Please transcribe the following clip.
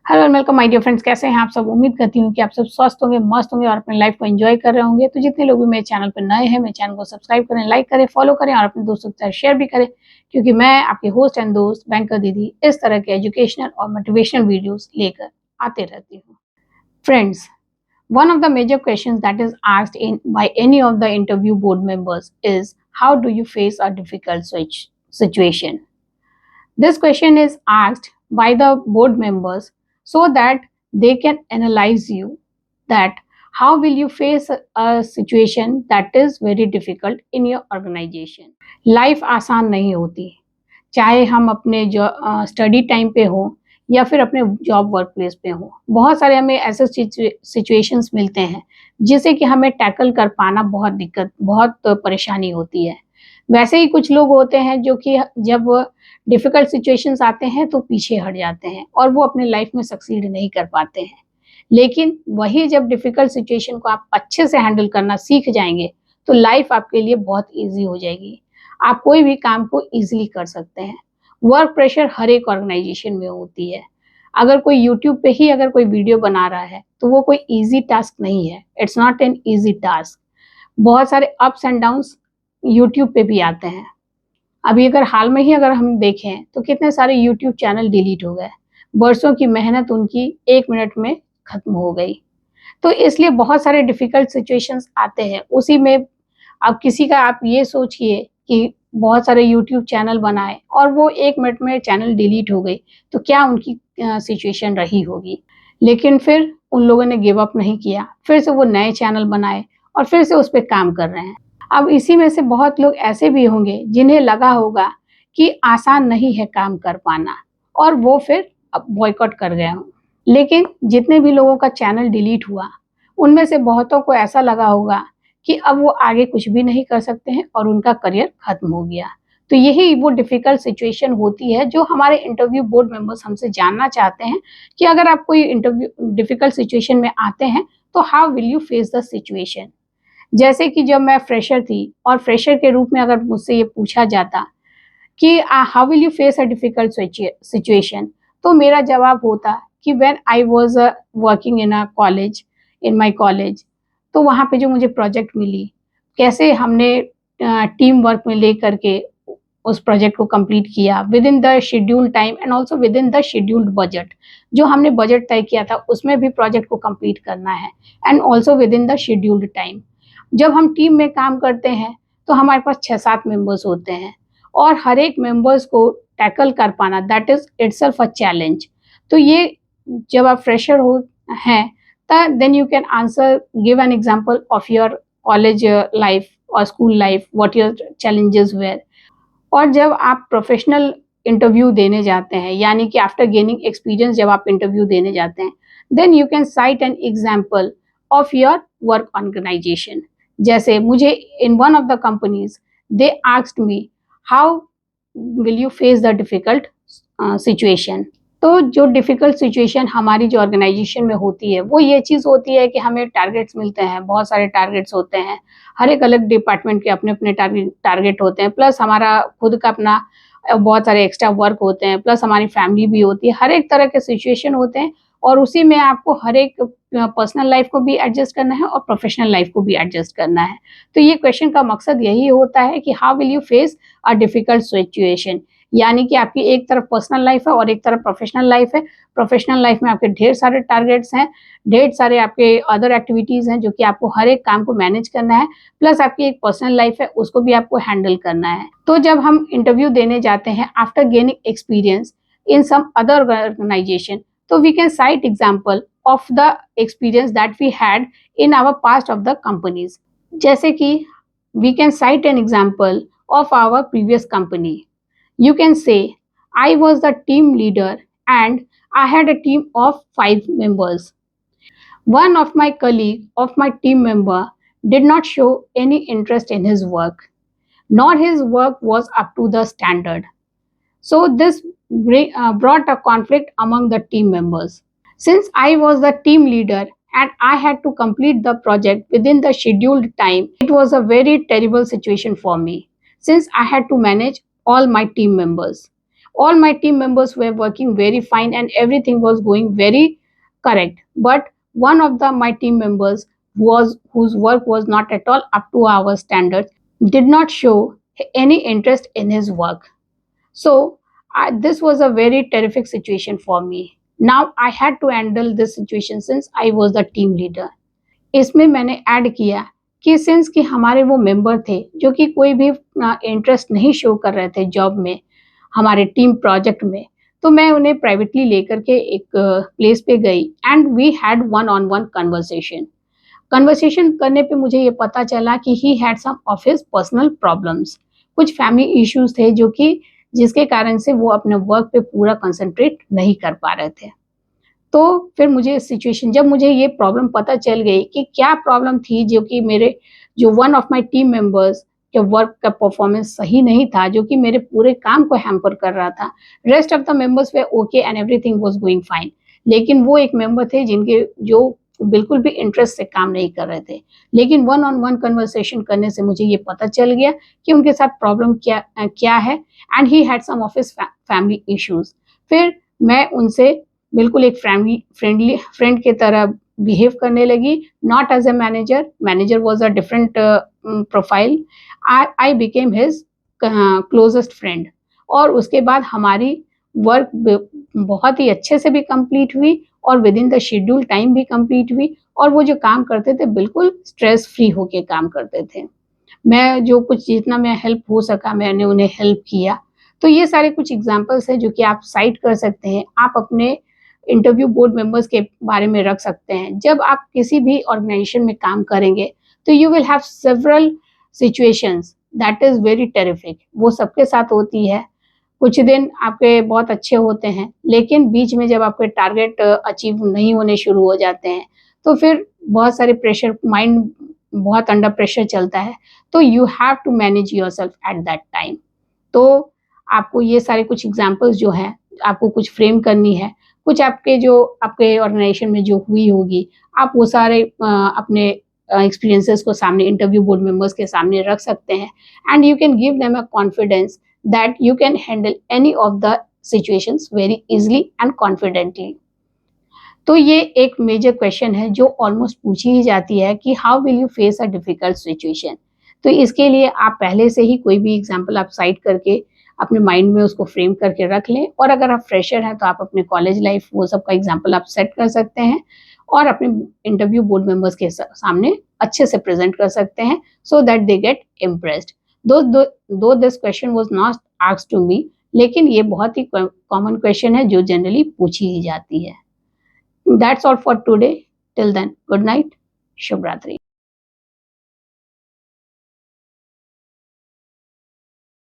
Hello and welcome my dear friends, कैसे हैं आप सब। उम्मीद करती हूँ कि आप सब स्वस्थ होंगे, मस्त होंगे और अपनी लाइफ को एंजॉय कर रहे होंगे। तो जितने लोग भी मेरे चैनल पर नए हैं, मेरे चैनल को सब्सक्राइब करें, लाइक करें, फॉलो करें और अपने दोस्तों के साथ शेयर भी करें, क्योंकि मैं आपकी होस्ट एंड दोस्त बैंकर दीदी इस तरह के एजुकेशनल और मोटिवेशनल वीडियोस लेकर आते रहती हूँ। Friends, one of the major questions that is asked in by any of the interview board members is, how do you face a difficult situation? This question is asked by the board members so that they can analyze you, that how will you face a situation that is very difficult in your organization. Life आसान नहीं होती, चाहे हम अपने study time पे हो या फिर अपने जॉब वर्क प्लेस पे हो। बहुत सारे हमें ऐसे सिचुएशंस मिलते हैं जिसे कि हमें टैकल कर पाना बहुत परेशानी होती है। वैसे ही कुछ लोग होते हैं जो कि जब डिफिकल्ट सिचुएशंस आते हैं तो पीछे हट जाते हैं और वो अपने लाइफ में सक्सीड नहीं कर पाते हैं। लेकिन वही जब डिफिकल्ट सिचुएशन को आप अच्छे से हैंडल करना सीख जाएंगे तो लाइफ आपके लिए बहुत ईजी हो जाएगी। आप कोई भी काम को ईजिली कर सकते हैं। वर्क प्रेशर हर एक ऑर्गेनाइजेशन में होती है। अगर कोई यूट्यूब पे ही अगर कोई वीडियो बना रहा है तो वो कोई ईजी टास्क नहीं है। It's not an easy task. बहुत सारे अप्स एंड डाउन्स यूट्यूब पे भी आते हैं। अभी अगर हाल में ही अगर हम देखें तो कितने सारे यूट्यूब चैनल डिलीट हो गए। बरसों की मेहनत उनकी 1 मिनट में खत्म हो गई। तो इसलिए बहुत सारे डिफिकल्ट सिचुएशंस आते हैं। उसी में अब किसी का आप ये सोचिए कि बहुत सारे यूट्यूब चैनल बनाए और वो 1 मिनट में चैनल डिलीट हो गई, तो क्या उनकी सिचुएशन रही होगी। लेकिन फिर उन लोगों ने गिव अप नहीं किया, फिर से वो नए चैनल बनाए और फिर से उस पे काम कर रहे हैं। अब इसी में से बहुत लोग ऐसे भी होंगे जिन्हें लगा होगा कि आसान नहीं है काम कर पाना और वो फिर अब बॉयकॉट कर गए हों। लेकिन जितने भी लोगों का चैनल डिलीट हुआ, उनमें से बहुतों को ऐसा लगा होगा कि अब वो आगे कुछ भी नहीं कर सकते हैं और उनका करियर खत्म हो गया। तो यही वो डिफिकल्ट सिचुएशन होती है जो हमारे इंटरव्यू बोर्ड मेंबर्स हमसे जानना चाहते हैं कि अगर आप कोई इंटरव्यू डिफिकल्ट सिचुएशन में आते हैं तो how will you face the situation. जैसे कि जब मैं फ्रेशर थी और फ्रेशर के रूप में अगर मुझसे ये पूछा जाता कि how will you face a difficult situation, तो मेरा जवाब होता कि when I was working in a college, in my college, तो वहाँ पे जो मुझे प्रोजेक्ट मिली, कैसे हमने टीम वर्क में लेकर के उस प्रोजेक्ट को कंप्लीट किया with in the scheduled time and also with in the scheduled budget. जो हमने बजट तय किया था उसमें भी प्रोजेक्ट को कंप्लीट करना है and also with in the scheduled time. जब हम टीम में काम करते हैं तो हमारे पास 6-7 मेंबर्स होते हैं और हर एक मेंबर्स को टैकल कर पाना, that is itself a challenge. तो ये जब आप फ्रेशर हो हैं, then you can answer, give an example of your college life or school life, what your challenges were। और जब आप प्रोफेशनल इंटरव्यू देने जाते हैं, यानी कि आफ्टर गेनिंग एक्सपीरियंस जब आप इंटरव्यू देने जाते हैं, then you can cite an example of your work organisation. जैसे मुझे in one of the companies they asked me, how will you face the difficult situation. तो जो डिफिकल्ट सिचुएशन हमारी जो ऑर्गेनाइजेशन में होती है वो ये चीज़ होती है कि हमें टारगेट्स मिलते हैं, बहुत सारे टारगेट्स होते हैं। हर एक अलग डिपार्टमेंट के अपने-अपने टारगेट होते हैं, प्लस हमारा खुद का अपना बहुत सारे एक्स्ट्रा वर्क होते हैं, प्लस हमारी फैमिली भी होती है। हर एक तरह के सिचुएशन होते हैं और उसी में आपको हर एक पर्सनल लाइफ को भी एडजस्ट करना है और प्रोफेशनल लाइफ को भी एडजस्ट करना है। तो ये क्वेश्चन का मकसद यही होता है कि how will you face a difficult situation, यानी कि आपकी एक तरफ पर्सनल लाइफ है और एक तरफ प्रोफेशनल लाइफ है। प्रोफेशनल लाइफ में आपके ढेर सारे टारगेट्स हैं, ढेर सारे आपके अदर एक्टिविटीज़ हैं जो कि आपको हर एक काम को मैनेज करना है, प्लस आपकी एक पर्सनल लाइफ है उसको भी आपको हैंडल करना है। तो जब हम इंटरव्यू देने जाते हैं after gaining experience in some other organisation, तो we can cite example of the experience that we had in our past of the companies. जैसे कि we can cite an example of our previous company. You can say, I was the team leader and I had a team of 5 members. One of my colleague of my team member did not show any interest in his work, nor his work was up to the standard. So this brought a conflict among the team members. Since I was the team leader and I had to complete the project within the scheduled time, it was a very terrible situation for me since I had to manage all my team members. All my team members were working very fine and everything was going very correct. But one of my team members whose work was not at all up to our standards did not show any interest in his work. So this was a very terrific situation for me. Now I had to handle this situation since I was the team leader. इसमें मैंने add किया कि since कि हमारे वो member थे जो कि कोई भी इंटरेस्ट नहीं शो कर रहे थे जॉब में, हमारे टीम प्रोजेक्ट में, तो मैं उन्हें प्राइवेटली लेकर के एक प्लेस पे गई and we had one on one conversation. Conversation करने पे मुझे ये पता चला कि he had some of his personal problems, कुछ फैमिली इश्यूज थे जो कि जिसके कारण से वो अपने वर्क पे पूरा कंसंट्रेट नहीं कर पा रहे थे। तो फिर मुझे सिचुएशन जब मुझे ये प्रॉब्लम पता चल गई कि क्या प्रॉब्लम थी जो कि मेरे जो one of my team members के वर्क का परफॉर्मेंस सही नहीं था, जो कि मेरे पूरे काम को हैम्पर कर रहा था। Rest of the members way okay and everything was going fine, लेकिन वो एक मेंबर थे जिनके जो बिल्कुल भी इंटरेस्ट से काम नहीं कर रहे थे। लेकिन वन ऑन वन कन्वर्सेशन करने से मुझे ये पता चल गया कि उनके साथ प्रॉब्लम क्या है and he had some of his family issues. फिर मैं उनसे बिल्कुल एक फ्रेंडली फ्रेंड की तरह बिहेव करने लगी, not as a manager. Manager was a different profile. I became his closest friend और उसके बाद हमारी वर्क बहुत ही अच्छे से भी कंप्लीट हुई और with in the schedule time भी कंप्लीट हुई और वो जो काम करते थे बिल्कुल स्ट्रेस फ्री होके काम करते थे। मैं जो कुछ जितना मैं हेल्प हो सका मैंने उन्हें हेल्प किया। तो ये सारे कुछ एग्जांपल्स हैं जो कि आप साइट कर सकते हैं। आप अपने इंटरव्यू बोर्ड मेंबर्स के बारे में रख सकते हैं। जब आप किसी भी ऑर्गेनाइजेशन में काम करेंगे तो you will have several situations that is very terrific. वो सबके साथ होती है। कुछ दिन आपके बहुत अच्छे होते हैं, लेकिन बीच में जब आपके टारगेट अचीव नहीं होने शुरू हो जाते हैं तो फिर बहुत सारे प्रेशर, माइंड बहुत अंडर प्रेशर चलता है। तो you have to manage yourself at that time. तो आपको ये सारे कुछ एग्जांपल्स जो हैं आपको कुछ फ्रेम करनी है। कुछ आपके जो आपके ऑर्गेनाइजेशन में जो हुई होगी, आप वो सारे अपने एक्सपीरियंसेस को सामने इंटरव्यू बोर्ड मेंबर्स के सामने रख सकते हैं and you can give them a confidence that you can handle any of the situations very easily and confidently. तो ये एक मेजर क्वेश्चन है जो ऑलमोस्ट पूछी ही जाती है कि how will you face a difficult situation. तो इसके लिए आप पहले से ही कोई भी एग्जांपल आप साइट करके अपने माइंड में उसको फ्रेम करके रख लें और अगर आप फ्रेशर हैं तो आप अपने कॉलेज लाइफ वो सब का एग्जांपल आप सेट कर सकते हैं और अपने इंटरव्यू बोर्ड मेंबर्स के सामने अच्छे से प्रेजेंट कर सकते हैं so that they get impressed. Though this question was not asked to me, लेकिन ये बहुत ही कॉमन क्वेश्चन है जो जनरली पूछी ही जाती है। That's all for today. Till then, good night. Shubh Ratri.